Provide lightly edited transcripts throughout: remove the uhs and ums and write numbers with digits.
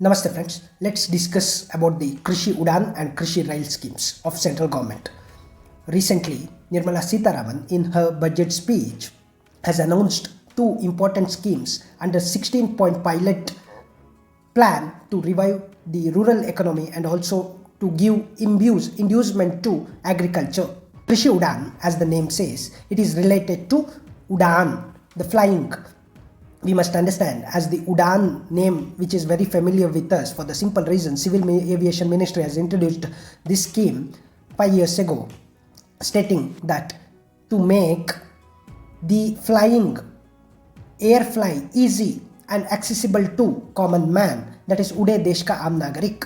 Namaste friends, let's discuss about the Krishi UDAN and Krishi Rail schemes of central government. Recently, Nirmala Sitharaman in her budget speech has announced two important schemes under 16-point pilot plan to revive the rural economy and also to give inducement to agriculture. Krishi UDAN, as the name says, it is related to UDAN, the flying. We must understand as the UDAN name, which is very familiar with us for the simple reason Civil Aviation Ministry has introduced this scheme 5 years ago, stating that to make the flying air fly easy and accessible to common man, that is Ude Desh Ka Aam Nagarik,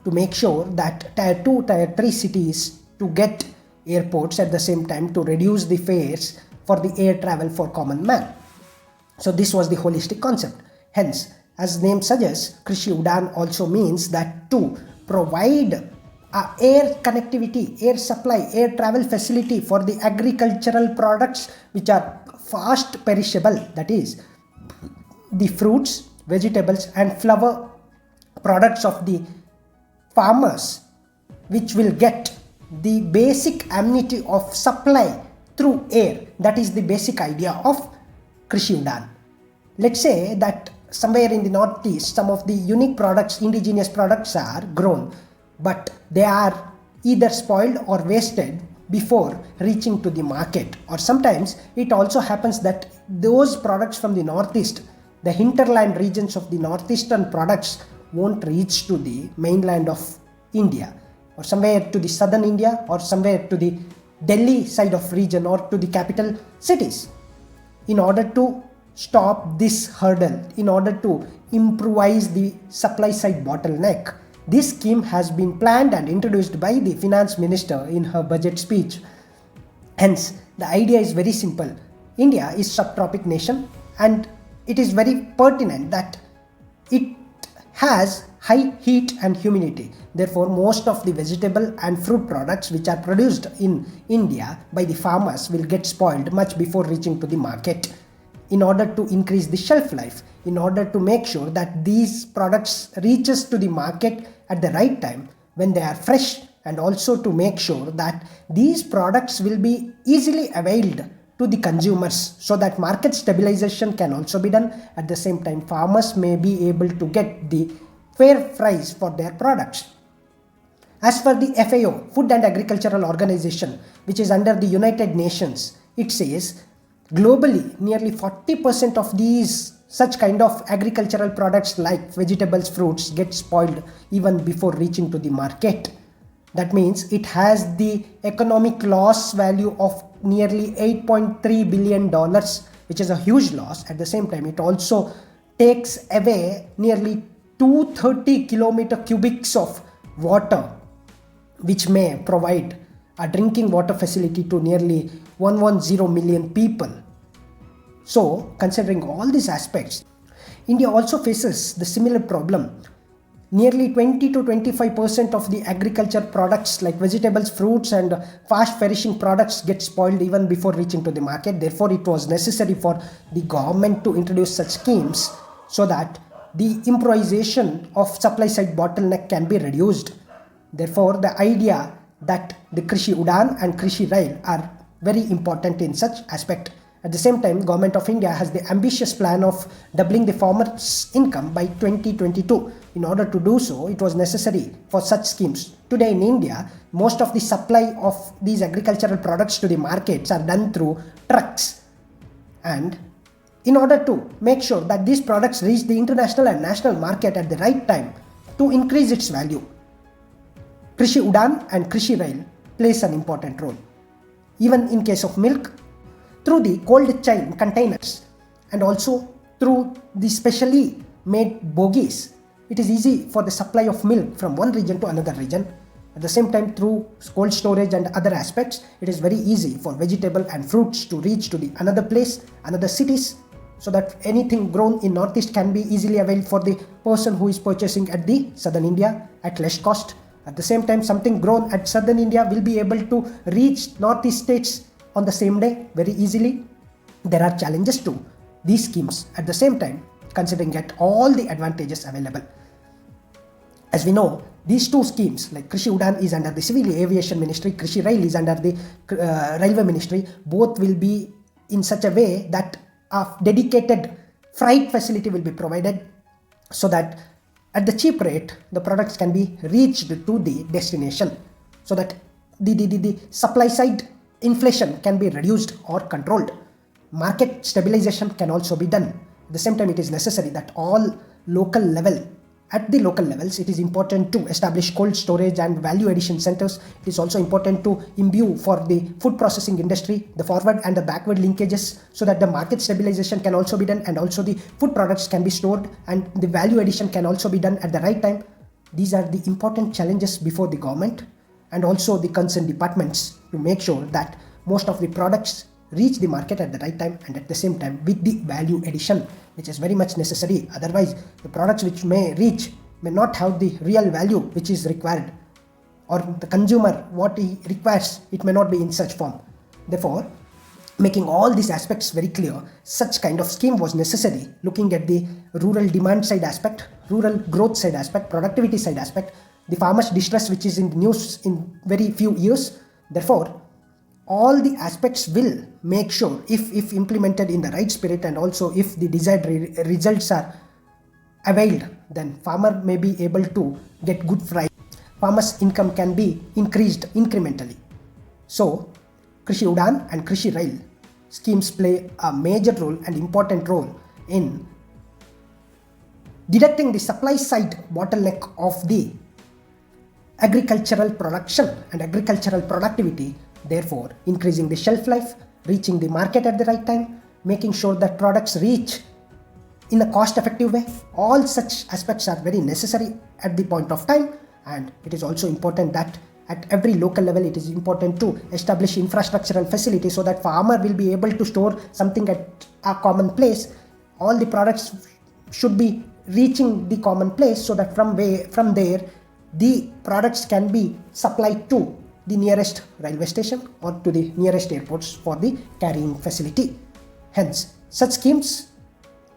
to make sure that tier 2, tier 3 cities to get airports at the same time to reduce the fares for the air travel for common man. So this was the holistic concept. Hence, as name suggests, Krishi UDAN also means that to provide air connectivity, air supply, air travel facility for the agricultural products which are fast perishable, that is the fruits, vegetables and flower products of the farmers, which will get the basic amenity of supply through air. That is the basic idea of Krishi UDAN. Let's say that somewhere in the northeast, some of the unique products, indigenous products are grown, but they are either spoiled or wasted before reaching to the market. Or sometimes it also happens that those products from the northeast, the hinterland regions of the northeastern products won't reach to the mainland of India, or somewhere to the southern India, or somewhere to the Delhi side of region, or to the capital cities. In order to stop this hurdle, in order to improvise the supply side bottleneck, this scheme has been planned and introduced by the finance minister in her budget speech. Hence, the idea is very simple. India is subtropic nation and it is very pertinent that it has high heat and humidity. Therefore, most of the vegetable and fruit products which are produced in India by the farmers will get spoiled much before reaching to the market. In order to increase the shelf life, in order to make sure that these products reaches to the market at the right time when they are fresh, and also to make sure that these products will be easily availed to the consumers so that market stabilization can also be done. At the same time, farmers may be able to get the fair price for their products. As for the FAO, Food and Agricultural Organization, which is under the United Nations, it says globally nearly 40% of these such kind of agricultural products like vegetables, fruits get spoiled even before reaching to the market. That means it has the economic loss value of nearly $8.3 billion, which is a huge loss. At the same time, it also takes away nearly 230 kilometer cubics of water, which may provide a drinking water facility to nearly 110 million people. So, considering all these aspects, India also faces the similar problem. Nearly 20 to 25% of the agriculture products like vegetables, fruits and fast perishing products get spoiled even before reaching to the market. Therefore, it was necessary for the government to introduce such schemes so that the improvisation of supply side bottleneck can be reduced. Therefore, the idea that the Krishi UDAN and Krishi Rail are very important in such aspect. At the same time, Government of India has the ambitious plan of doubling the farmer's income by 2022. In order to do so, it was necessary for such schemes. Today in India, most of the supply of these agricultural products to the markets are done through trucks. And in order to make sure that these products reach the international and national market at the right time to increase its value, Krishi UDAN and Krishi Rail plays an important role. Even in case of milk, through the cold chain containers and also through the specially made bogies, it is easy for the supply of milk from one region to another region. At the same time, through cold storage and other aspects, it is very easy for vegetable and fruits to reach to the another place, another cities, so that anything grown in Northeast can be easily available for the person who is purchasing at the Southern India at less cost. At the same time, something grown at Southern India will be able to reach Northeast states on the same day very easily. There are challenges to these schemes. At the same time, considering at all the advantages available, As we know, these two schemes, like Krishi UDAN is under the Civil Aviation Ministry, Krishi Rail is under the Railway Ministry, both will be in such a way that a dedicated freight facility will be provided so that at the cheap rate, the products can be reached to the destination, so that the supply side inflation can be reduced or controlled. Market stabilization can also be done. At the same time, it is necessary that at the local levels, it is important to establish cold storage and value addition centers. It is also important to imbue for the food processing industry the forward and the backward linkages, so that the market stabilization can also be done, and also the food products can be stored and the value addition can also be done at the right time. These are the important challenges before the government and also the concerned departments, to make sure that most of the products reach the market at the right time and at the same time with the value addition, which is very much necessary. Otherwise, the products which may reach may not have the real value which is required, or the consumer what he requires, it may not be in such form. Therefore, making all these aspects very clear, such kind of scheme was necessary, looking at the rural demand side aspect, rural growth side aspect, productivity side aspect, the farmers' distress which is in the news in very few years. Therefore, all the aspects will make sure, if implemented in the right spirit and also if the desired results are availed, then farmer may be able to get good price. Farmers' income can be increased incrementally. So, Krishi UDAN and Krishi Rail schemes play a major role and important role in detecting the supply side bottleneck of the agricultural production and agricultural productivity, therefore increasing the shelf life, reaching the market at the right time, making sure that products reach in a cost-effective way. All such aspects are very necessary at the point of time, and it is also important that at every local level it is important to establish infrastructural facilities so that farmer will be able to store something at a common place. All the products should be reaching the common place, so that from there the products can be supplied to the nearest railway station or to the nearest airports for the carrying facility. Hence, such schemes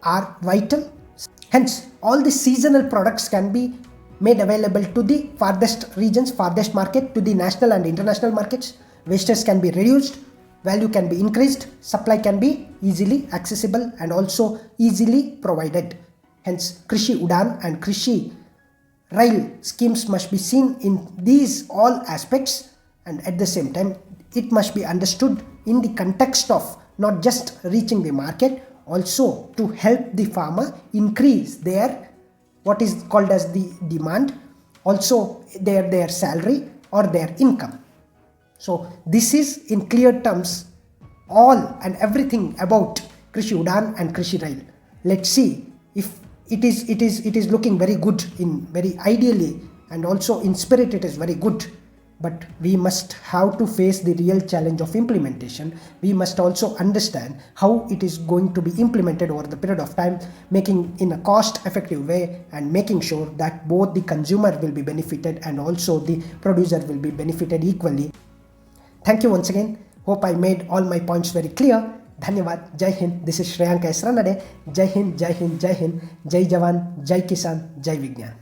are vital. Hence, all the seasonal products can be made available to the farthest regions, farthest market, to the national and international markets. Wastage can be reduced, value can be increased, supply can be easily accessible and also easily provided. Hence, Krishi UDAN and Krishi Rail schemes must be seen in these all aspects, and at the same time it must be understood in the context of not just reaching the market, also to help the farmer increase their what is called as the demand, also their salary or their income. So this is in clear terms all and everything about Krishi UDAN and Krishi Rail. Let's see if it is looking very good, in very ideally, and also in spirit it is very good. But we must have to face the real challenge of implementation. We must also understand how it is going to be implemented over the period of time, making in a cost-effective way and making sure that both the consumer will be benefited and also the producer will be benefited equally. Thank you once again. Hope I made all my points very clear. Dhanyavad. Jai Hind. This is Shreyanka S. Ranade. Jai Hind, Jai Hind, Jai Hind. Jai Jawan, Jai Kisan, Jai Vignan.